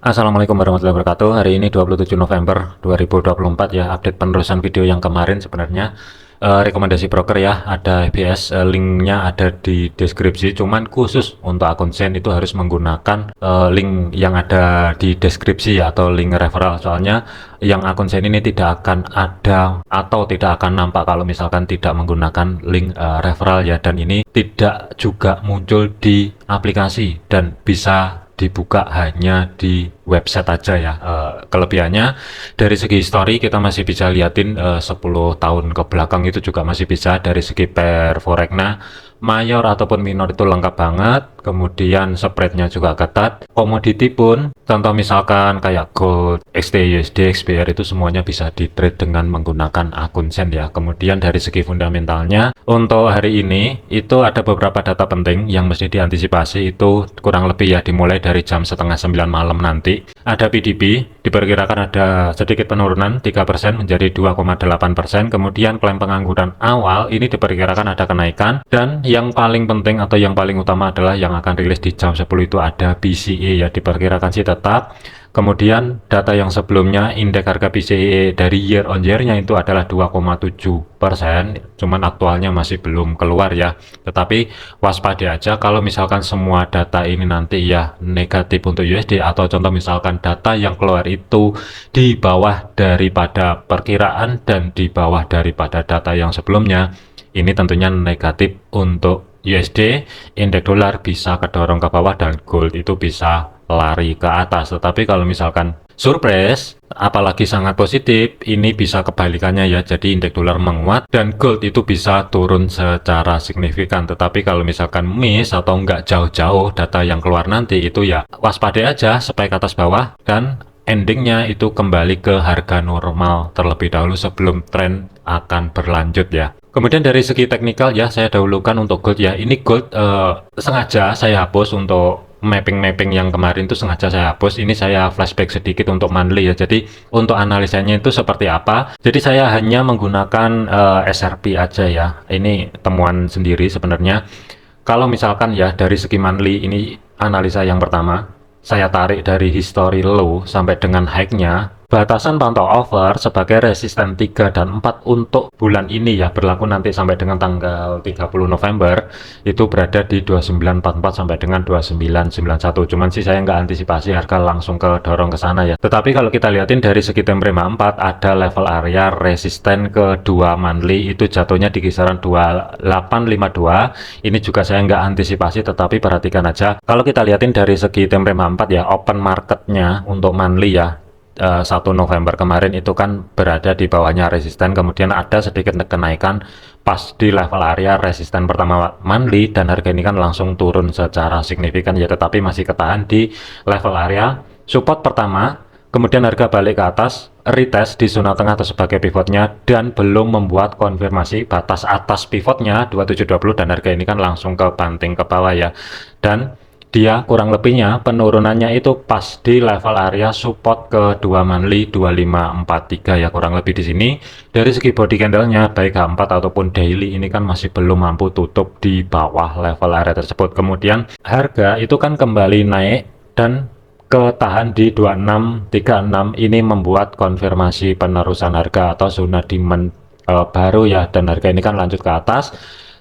Assalamualaikum warahmatullahi wabarakatuh. Hari ini 27 November 2024 ya, update penerusan video yang kemarin sebenarnya. Rekomendasi broker ya, ada FBS, linknya ada di deskripsi. Cuman khusus untuk akun Zen itu harus menggunakan link yang ada di deskripsi ya, atau link referral. Soalnya yang akun Zen ini tidak akan ada atau tidak akan nampak kalau misalkan tidak menggunakan link referral ya, dan ini tidak juga muncul di aplikasi dan bisa dibuka hanya di website aja ya. Kelebihannya dari segi history kita masih bisa liatin 10 tahun ke belakang, itu juga masih bisa. Dari segi pair foreknya mayor ataupun minor itu lengkap banget, kemudian spreadnya juga ketat. Komoditi pun contoh misalkan kayak gold, XT, USD, XBR itu semuanya bisa di trade dengan menggunakan akun Zen ya. Kemudian dari segi fundamentalnya untuk hari ini itu ada beberapa data penting yang mesti diantisipasi, itu kurang lebih ya dimulai dari jam setengah 9 malam nanti. Ada PDB diperkirakan ada sedikit penurunan 3% menjadi 2,8%. Kemudian klaim pengangguran awal ini diperkirakan ada kenaikan, dan yang paling penting atau yang paling utama adalah yang akan rilis di jam 10 itu ada PCE ya, diperkirakan sih tetap. Kemudian data yang sebelumnya indeks harga PCE dari year on year-nya itu adalah 2,7%, cuman aktualnya masih belum keluar ya. Tetapi waspada aja kalau misalkan semua data ini nanti ya negatif untuk USD, atau contoh misalkan data yang keluar itu di bawah daripada perkiraan dan di bawah daripada data yang sebelumnya, ini tentunya negatif untuk USD. Indeks dolar bisa kedorong ke bawah dan gold itu bisa lari ke atas. Tetapi kalau misalkan surprise apalagi sangat positif, ini bisa kebalikannya ya, jadi indeks dolar menguat dan gold itu bisa turun secara signifikan. Tetapi kalau misalkan miss atau nggak jauh-jauh data yang keluar nanti, itu ya waspada aja, supaya ke atas bawah, dan endingnya itu kembali ke harga normal terlebih dahulu sebelum tren akan berlanjut ya. Kemudian dari segi teknikal ya, saya dahulukan untuk gold ya. Ini gold sengaja saya hapus untuk mapping yang kemarin, itu sengaja saya hapus. Ini saya flashback sedikit untuk monthly ya. Jadi untuk analisanya itu seperti apa. Jadi saya hanya menggunakan SRP aja ya. Ini temuan sendiri sebenarnya. Kalau misalkan ya dari segi monthly, ini analisa yang pertama, saya tarik dari history low sampai dengan high-nya. Batasan pantau over sebagai resisten 3 dan 4 untuk bulan ini ya, berlaku nanti sampai dengan tanggal 30 November, itu berada di 2944 sampai dengan 2991. Cuman sih saya nggak antisipasi harga langsung ke dorong ke sana ya. Tetapi kalau kita lihatin dari segi time frame 4, ada level area resisten kedua monthly itu jatuhnya di kisaran 2852. Ini juga saya nggak antisipasi, tetapi perhatikan aja. Kalau kita lihatin dari segi time frame 4 ya, open marketnya untuk monthly ya, 1 November kemarin itu kan berada di bawahnya resisten, kemudian ada sedikit kenaikan pas di level area resisten pertama monthly, dan harga ini kan langsung turun secara signifikan ya, tetapi masih ketahan di level area support pertama. Kemudian harga balik ke atas, retest di zona tengah atau sebagai pivotnya, dan belum membuat konfirmasi batas atas pivotnya 2720, dan harga ini kan langsung ke banting ke bawah ya. Dan dia kurang lebihnya penurunannya itu pas di level area support kedua monthly 2543 ya, kurang lebih di sini. Dari segi body candlenya baik H4 ataupun daily ini kan masih belum mampu tutup di bawah level area tersebut. Kemudian harga itu kan kembali naik dan ketahan di 2636, ini membuat konfirmasi penerusan harga atau zona demand baru ya, dan harga ini kan lanjut ke atas.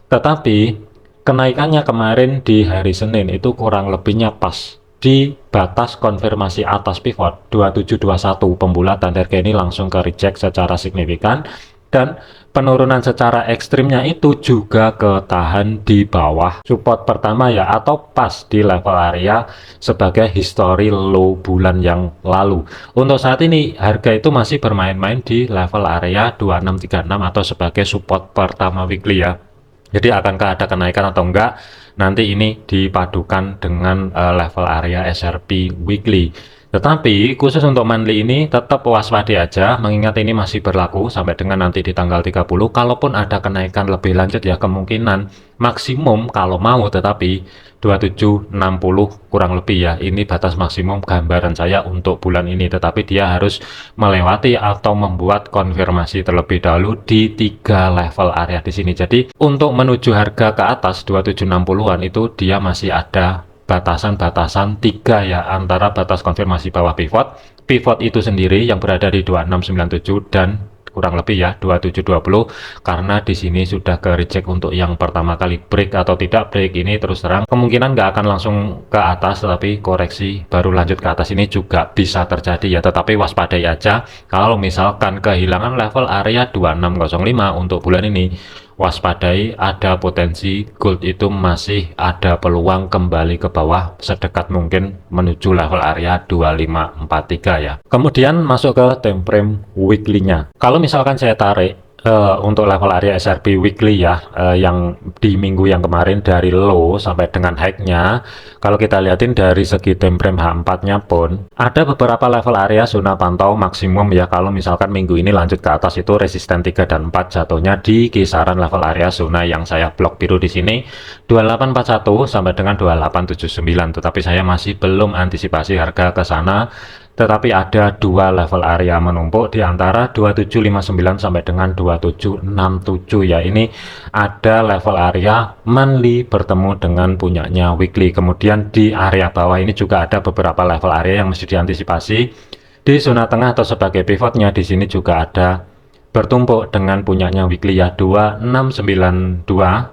Tetapi kenaikannya kemarin di hari Senin itu kurang lebihnya pas di batas konfirmasi atas pivot 2721 pembulatan. Harga ini langsung ke reject secara signifikan, dan penurunan secara ekstrimnya itu juga ketahan di bawah support pertama ya, atau pas di level area sebagai history low bulan yang lalu. Untuk saat ini harga itu masih bermain-main di level area 2636 atau sebagai support pertama weekly ya. Jadi akankah ada kenaikan atau enggak, nanti ini dipadukan dengan level area SRP weekly. Tetapi khusus untuk monthly ini tetap waspada aja, mengingat ini masih berlaku sampai dengan nanti di tanggal 30. Kalaupun ada kenaikan lebih lanjut ya, kemungkinan maksimum kalau mau, tetapi 2760 kurang lebih ya, ini batas maksimum gambaran saya untuk bulan ini. Tetapi dia harus melewati atau membuat konfirmasi terlebih dahulu di 3 level area di sini. Jadi untuk menuju harga ke atas 2760-an itu dia masih ada batasan-batasan 3 ya, antara batas konfirmasi bawah pivot itu sendiri yang berada di 2697 dan kurang lebih ya 2720, karena di sini sudah ke reject untuk yang pertama kali break atau tidak break. Ini terus terang kemungkinan nggak akan langsung ke atas, tetapi koreksi baru lanjut ke atas ini juga bisa terjadi ya, tetapi waspadai aja kalau misalkan kehilangan level area 2605 untuk bulan ini. Waspadai, ada potensi gold itu masih ada peluang kembali ke bawah sedekat mungkin menuju level area 2543 ya. Kemudian masuk ke time frame weekly-nya. Kalau misalkan saya tarik untuk level area SRP weekly ya, yang di minggu yang kemarin dari low sampai dengan high-nya, kalau kita lihatin dari segi time frame H4-nya pun ada beberapa level area zona pantau maksimum ya. Kalau misalkan minggu ini lanjut ke atas itu resisten 3 dan 4 jatuhnya di kisaran level area zona yang saya blok biru di sini 2841 sampai dengan 2879, tetapi saya masih belum antisipasi harga ke sana. Tetapi ada dua level area menumpuk di antara 2759 sampai dengan 2767 ya. Ini ada level area monthly bertemu dengan punyanya weekly. Kemudian di area bawah ini juga ada beberapa level area yang mesti diantisipasi. Di zona tengah atau sebagai pivotnya di sini juga ada bertumpuk dengan punyanya weekly ya, 2692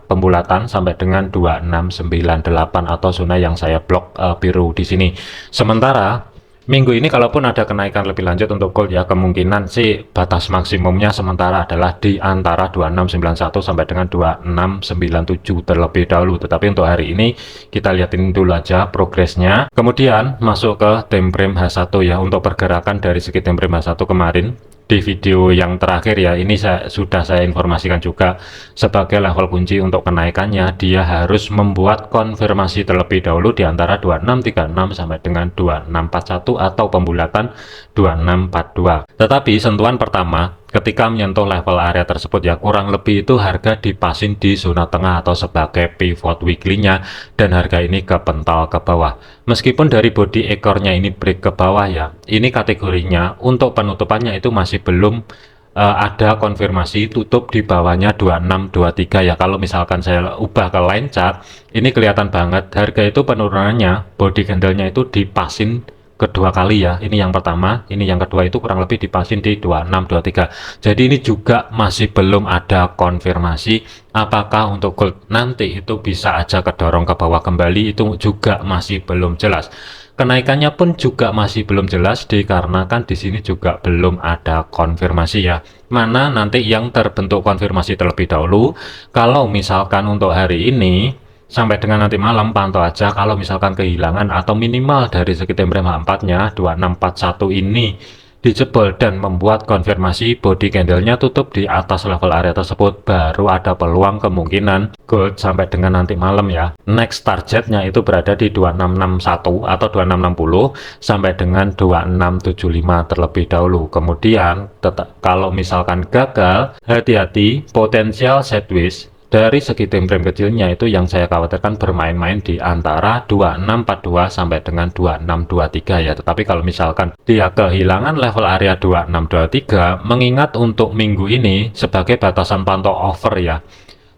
pembulatan sampai dengan 2698 atau zona yang saya blok biru di sini. Sementara minggu ini kalaupun ada kenaikan lebih lanjut untuk gold ya, kemungkinan sih batas maksimumnya sementara adalah di antara 2691 sampai dengan 2697 terlebih dahulu. Tetapi untuk hari ini kita lihatin dulu aja progresnya. Kemudian masuk ke time frame H1 ya, untuk pergerakan dari segi time frame H1 kemarin di video yang terakhir ya, ini sudah saya informasikan juga sebagai level kunci untuk kenaikannya dia harus membuat konfirmasi terlebih dahulu di antara 2636 sampai dengan 2641 atau pembulatan 2642. Tetapi sentuhan pertama ketika menyentuh level area tersebut ya, kurang lebih itu harga dipasin di zona tengah atau sebagai pivot weekly-nya, dan harga ini kepental ke bawah. Meskipun dari body ekornya ini break ke bawah ya, ini kategorinya untuk penutupannya itu masih belum ada konfirmasi tutup di bawahnya 2623 ya. Kalau misalkan saya ubah ke line chart, ini kelihatan banget harga itu penurunannya, body candle-nya itu dipasin kedua kali ya. Ini yang pertama, ini yang kedua itu kurang lebih dipasin di 2623. Jadi ini juga masih belum ada konfirmasi apakah untuk gold nanti itu bisa aja kedorong ke bawah kembali, itu juga masih belum jelas. Kenaikannya pun juga masih belum jelas dikarenakan di sini juga belum ada konfirmasi ya. Mana nanti yang terbentuk konfirmasi terlebih dahulu. Kalau misalkan untuk hari ini sampai dengan nanti malam, pantau aja kalau misalkan kehilangan atau minimal dari segi time frame H4-nya 2641 ini dijebol dan membuat konfirmasi body candle-nya tutup di atas level area tersebut, baru ada peluang kemungkinan gold sampai dengan nanti malam ya. Next targetnya itu berada di 2661 atau 2660 sampai dengan 2675 terlebih dahulu. Kemudian kalau misalkan gagal, hati-hati potensial sideways. Dari segi time frame kecilnya itu yang saya khawatirkan bermain-main di antara 2642 sampai dengan 2623 ya. Tetapi kalau misalkan dia kehilangan level area 2623, mengingat untuk minggu ini sebagai batasan pantau over ya,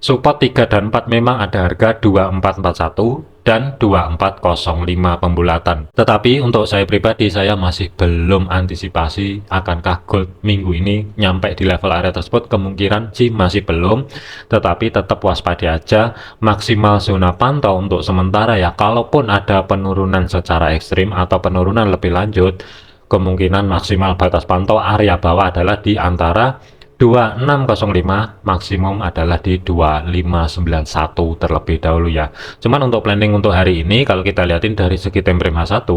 support 3 dan 4 memang ada harga 2441 dan 2405 pembulatan. Tetapi untuk saya pribadi, saya masih belum antisipasi akankah gold minggu ini nyampe di level area tersebut. Kemungkinan sih masih belum, tetapi tetap waspada aja. Maksimal zona pantau untuk sementara ya, kalaupun ada penurunan secara ekstrim atau penurunan lebih lanjut, kemungkinan maksimal batas pantau area bawah adalah di antara 2605, maksimum adalah di 2591 terlebih dahulu ya. Cuman untuk planning untuk hari ini kalau kita lihatin dari segi time frame H1,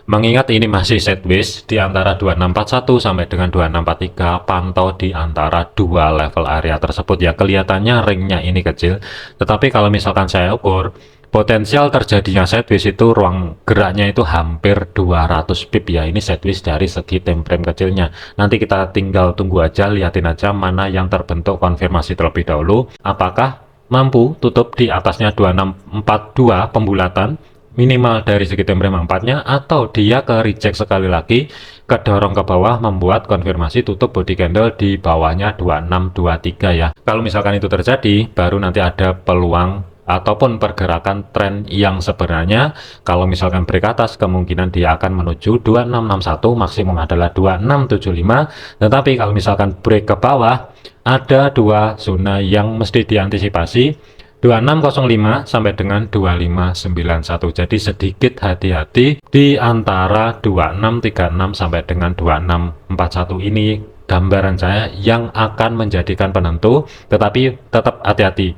mengingat ini masih sideways di antara 2641 sampai dengan 2643, pantau di antara dua level area tersebut ya. Kelihatannya ringnya ini kecil, tetapi kalau misalkan saya ukur potensial terjadinya sideways itu ruang geraknya itu hampir 200 pip ya. Ini sideways dari segi time frame kecilnya. Nanti kita tinggal tunggu aja, liatin aja mana yang terbentuk konfirmasi terlebih dahulu. Apakah mampu tutup di atasnya 2642 pembulatan minimal dari segi time frame 4-nya, atau dia ke reject sekali lagi, kedorong ke bawah membuat konfirmasi tutup body candle di bawahnya 2623 ya. Kalau misalkan itu terjadi, baru nanti ada peluang ataupun pergerakan tren yang sebenarnya. Kalau misalkan break atas, kemungkinan dia akan menuju 2661, maksimum adalah 2675. Tetapi kalau misalkan break ke bawah, ada dua zona yang mesti diantisipasi, 2605 sampai dengan 2591. Jadi sedikit hati-hati di antara 2636 sampai dengan 2641 ini, gambaran saya yang akan menjadikan penentu. Tetapi tetap hati-hati,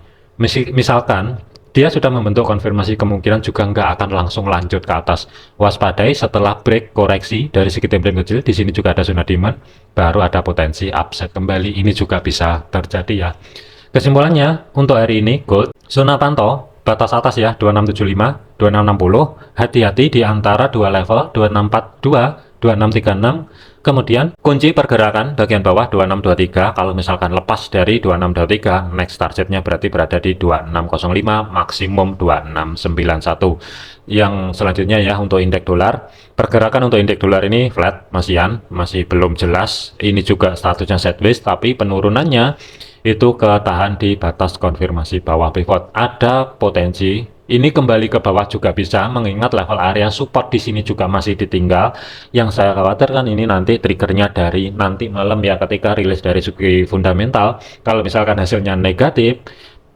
misalkan dia sudah membentuk konfirmasi, kemungkinan juga nggak akan langsung lanjut ke atas. Waspadai setelah break koreksi dari segi template kecil, di sini juga ada zona demand, baru ada potensi upset kembali. Ini juga bisa terjadi ya. Kesimpulannya untuk hari ini, gold zona pantau batas atas ya 2675, 2660, hati-hati di antara dua level 2642, 2636. Kemudian kunci pergerakan bagian bawah 2623. Kalau misalkan lepas dari 2623, next targetnya berarti berada di 2605, maksimum 2691. Yang selanjutnya ya untuk indeks dolar, pergerakan untuk indeks dolar ini flat, masih belum jelas. Ini juga statusnya sideways, tapi penurunannya itu ketahan di batas konfirmasi bawah pivot. Ada potensi ini kembali ke bawah juga bisa, mengingat level area support di sini juga masih ditinggal. Yang saya khawatirkan ini nanti triggernya dari nanti malam ya, ketika rilis dari segi fundamental. Kalau misalkan hasilnya negatif,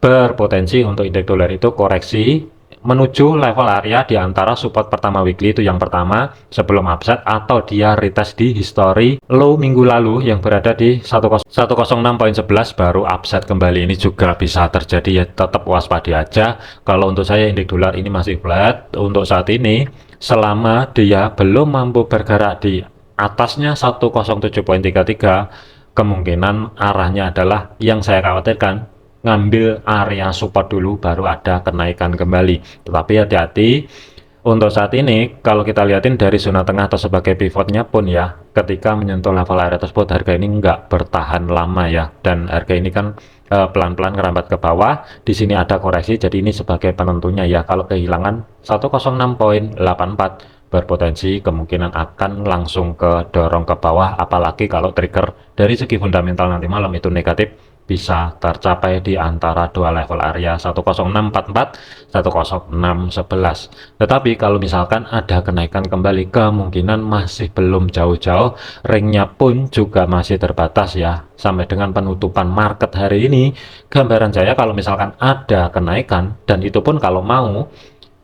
berpotensi untuk indeks dolar itu koreksi menuju level area di antara support pertama weekly, itu yang pertama sebelum upset, atau dia retest di history low minggu lalu yang berada di 106.11 baru upset kembali. Ini juga bisa terjadi ya, tetap waspada aja. Kalau untuk saya indeks dolar ini masih flat untuk saat ini, selama dia belum mampu bergerak di atasnya 107.33, kemungkinan arahnya adalah yang saya khawatirkan, ngambil area support dulu baru ada kenaikan kembali. Tetapi hati-hati untuk saat ini, kalau kita lihatin dari zona tengah atau sebagai pivotnya pun ya, ketika menyentuh level area tersebut, harga ini nggak bertahan lama ya, dan harga ini kan pelan-pelan ngerambat ke bawah. Di sini ada koreksi, jadi ini sebagai penentunya ya. Kalau kehilangan 106.84, berpotensi kemungkinan akan langsung ke dorong ke bawah, apalagi kalau trigger dari segi fundamental nanti malam itu negatif, bisa tercapai di antara dua level area 10644, 10611. Tetapi kalau misalkan ada kenaikan kembali, kemungkinan masih belum jauh-jauh, ringnya pun juga masih terbatas ya. Sampai dengan penutupan market hari ini, gambaran saya kalau misalkan ada kenaikan, dan itu pun kalau mau,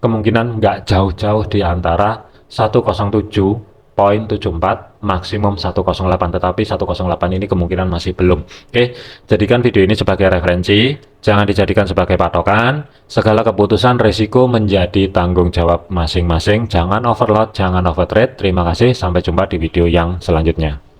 kemungkinan nggak jauh-jauh di antara 107.74 maksimum 108, tetapi 108 ini kemungkinan masih belum. Oke, jadikan video ini sebagai referensi, jangan dijadikan sebagai patokan. Segala keputusan resiko menjadi tanggung jawab masing-masing. Jangan overload, jangan overtrade. Terima kasih, sampai jumpa di video yang selanjutnya.